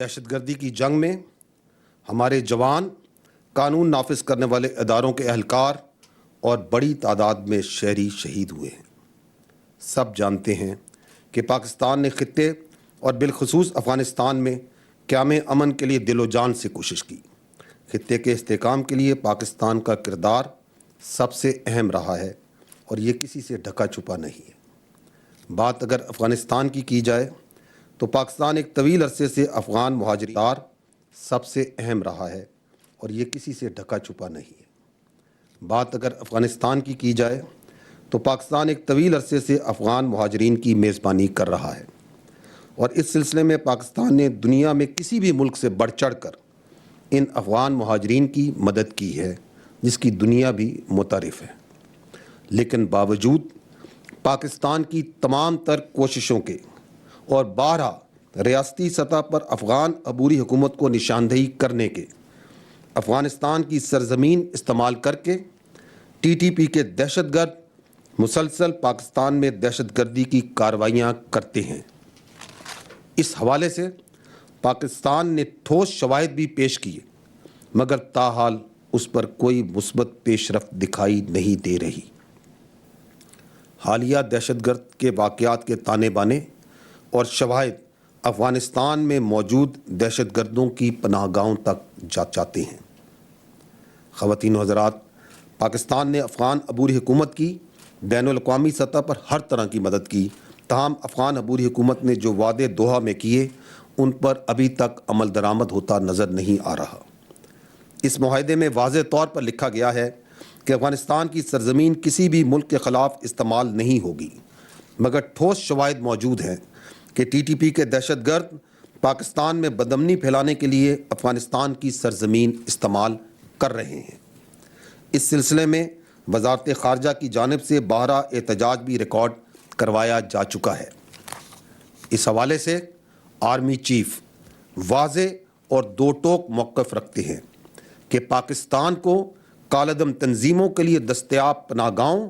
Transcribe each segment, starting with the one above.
دہشت گردی کی جنگ میں ہمارے جوان، قانون نافذ کرنے والے اداروں کے اہلکار اور بڑی تعداد میں شہری شہید ہوئے ہیں۔ سب جانتے ہیں کہ پاکستان نے خطے اور بالخصوص افغانستان میں قیام امن کے لیے دل و جان سے کوشش کی۔ خطے کے استحکام کے لیے پاکستان کا کردار سب سے اہم رہا ہے اور یہ کسی سے ڈھکا چھپا نہیں ہے۔ بات اگر افغانستان کی جائے تو پاکستان ایک طویل عرصے سے افغان مہاجرین سب سے اہم رہا ہے اور یہ کسی سے ڈھکا چھپا نہیں ہے۔ بات اگر افغانستان کی جائے تو پاکستان ایک طویل عرصے سے افغان مہاجرین کی میزبانی کر رہا ہے اور اس سلسلے میں پاکستان نے دنیا میں کسی بھی ملک سے بڑھ چڑھ کر ان افغان مہاجرین کی مدد کی ہے، جس کی دنیا بھی متعارف ہے۔ لیکن باوجود پاکستان کی تمام تر کوششوں کے اور بارہا ریاستی سطح پر افغان عبوری حکومت کو نشاندہی کرنے کے، افغانستان کی سرزمین استعمال کر کے ٹی ٹی پی کے دہشت گرد مسلسل پاکستان میں دہشت گردی کی کارروائیاں کرتے ہیں۔ اس حوالے سے پاکستان نے ٹھوس شواہد بھی پیش کیے، مگر تاحال اس پر کوئی مثبت پیش رفت دکھائی نہیں دے رہی۔ حالیہ دہشت گرد کے واقعات کے تانے بانے اور شواہد افغانستان میں موجود دہشت گردوں کی پناہ گاہوں تک جاتے ہیں۔ خواتین و حضرات، پاکستان نے افغان عبوری حکومت کی بین الاقوامی سطح پر ہر طرح کی مدد کی، تاہم افغان عبوری حکومت نے جو وعدے دوحہ میں کیے ان پر ابھی تک عمل درآمد ہوتا نظر نہیں آ رہا۔ اس معاہدے میں واضح طور پر لکھا گیا ہے کہ افغانستان کی سرزمین کسی بھی ملک کے خلاف استعمال نہیں ہوگی، مگر ٹھوس شواہد موجود ہیں کہ ٹی ٹی پی کے دہشت گرد پاکستان میں بدامنی پھیلانے کے لیے افغانستان کی سرزمین استعمال کر رہے ہیں۔ اس سلسلے میں وزارت خارجہ کی جانب سے بارہا احتجاج بھی ریکارڈ کروایا جا چکا ہے۔ اس حوالے سے آرمی چیف واضح اور دو ٹوک موقف رکھتے ہیں کہ پاکستان کو کالعدم تنظیموں کے لیے دستیاب پناہ گاہوں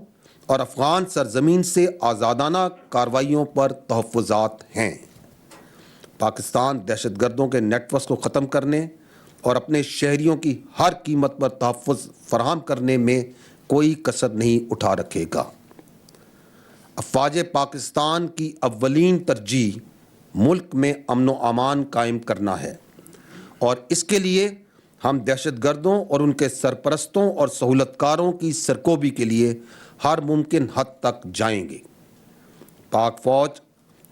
اور افغان سرزمین سے آزادانہ کارروائیوں پر تحفظات ہیں۔ پاکستان دہشت گردوں کے نیٹ ورکس کو ختم کرنے اور اپنے شہریوں کی ہر قیمت پر تحفظ فراہم کرنے میں کوئی کسر نہیں اٹھا رکھے گا۔ افواج پاکستان کی اولین ترجیح ملک میں امن و امان قائم کرنا ہے اور اس کے لیے ہم دہشت گردوں اور ان کے سرپرستوں اور سہولت کاروں کی سرکوبی کے لیے ہر ممکن حد تک جائیں گے۔ پاک فوج،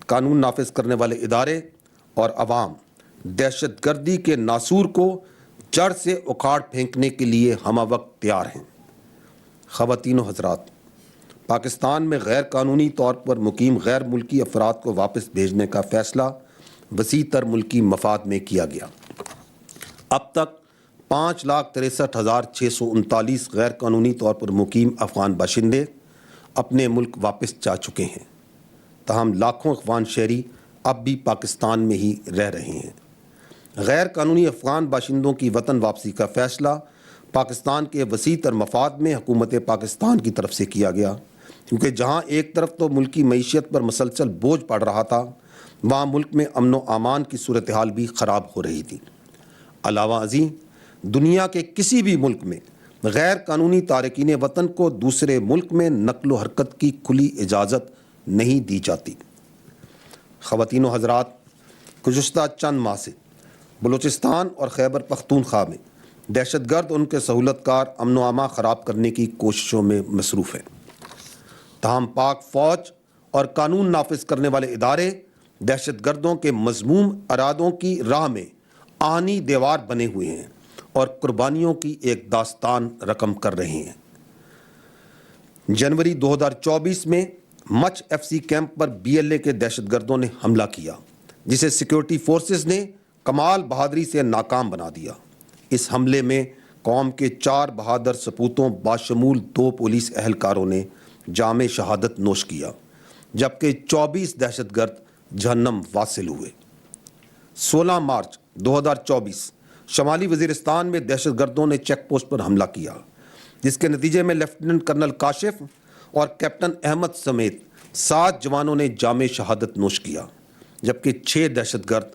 قانون نافذ کرنے والے ادارے اور عوام دہشت گردی کے ناسور کو جڑ سے اکھاڑ پھینکنے کے لیے ہمہ وقت تیار ہیں۔ خواتین و حضرات، پاکستان میں غیر قانونی طور پر مقیم غیر ملکی افراد کو واپس بھیجنے کا فیصلہ وسیع تر ملکی مفاد میں کیا گیا۔ اب تک 5,63,639 غیر قانونی طور پر مقیم افغان باشندے اپنے ملک واپس جا چکے ہیں، تاہم لاکھوں افغان شہری اب بھی پاکستان میں ہی رہ رہے ہیں۔ غیر قانونی افغان باشندوں کی وطن واپسی کا فیصلہ پاکستان کے وسیع تر مفاد میں حکومت پاکستان کی طرف سے کیا گیا، کیونکہ جہاں ایک طرف تو ملکی معیشت پر مسلسل بوجھ پڑ رہا تھا، وہاں ملک میں امن و امان کی صورتحال بھی خراب ہو رہی تھی۔ علاوہ ازیں دنیا کے کسی بھی ملک میں غیر قانونی تارکین وطن کو دوسرے ملک میں نقل و حرکت کی کھلی اجازت نہیں دی جاتی۔ خواتین و حضرات، گزشتہ چند ماہ سے بلوچستان اور خیبر پختونخوا میں دہشت گرد ان کے سہولت کار امن و امان خراب کرنے کی کوششوں میں مصروف ہیں، تاہم پاک فوج اور قانون نافذ کرنے والے ادارے دہشت گردوں کے مذموم ارادوں کی راہ میں آہنی دیوار بنے ہوئے ہیں اور قربانیوں کی ایک داستان رقم کر رہے ہیں۔ جنوری 2024 میں مچ ایف سی کیمپ پر بی ایل اے کے دہشت گردوں نے حملہ کیا، جسے سیکیورٹی فورسز نے کمال بہادری سے ناکام بنا دیا۔ اس حملے میں قوم کے 4 بہادر سپوتوں باشمول 2 پولیس اہلکاروں نے جام شہادت نوش کیا، جبکہ 24 دہشت گرد جہنم واصل ہوئے۔ 16 مارچ 2024 شمالی وزیرستان میں دہشت گردوں نے چیک پوسٹ پر حملہ کیا، جس کے نتیجے میں لیفٹیننٹ کرنل کاشف اور کیپٹن احمد سمیت 7 جوانوں نے جام شہادت نوش کیا، جبکہ 6 دہشت گرد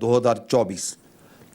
2024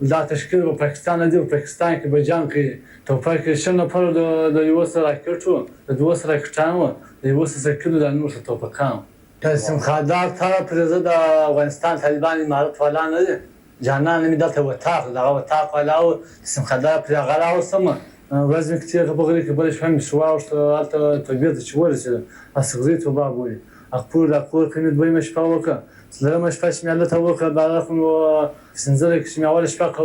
دا تشکیل و پاکستان دی و پاکستان کې به جنگ کې توپک کې شنه پر د یو سره راکټو د دوه سره راکټانو د یو سره کېلو د نور سره توپکان قسم خادار تا پرزه د افغانستان طالبان امارت ولا نه دي جانان می دلته وتاق دا وتاق ولا قسم خادار پر غلا وسم ورځ کې چې په غری کې بل شوم شواو الته توبې چې ورسره اسغزي تو بابوي اقول کنید دوی مشفا وکړه سلام مشفا شمیاله ته وکړه برخم و سنزره کې شمیاله شفا کو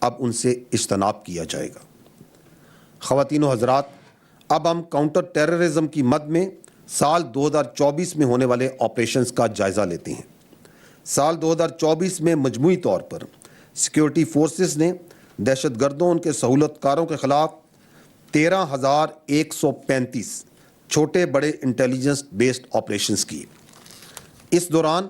اب ان سے اجتناب کیا جائے گا۔ خواتین و حضرات، اب ہم کاؤنٹر ٹیررزم کی مد میں سال 2024 میں ہونے والے آپریشنز کا جائزہ لیتے ہیں۔ سال 2024 میں مجموعی طور پر سیکیورٹی فورسز نے دہشت گردوں ان کے سہولت کاروں کے خلاف 13,135 چھوٹے بڑے انٹیلیجنس بیسڈ آپریشنز کی۔ اس دوران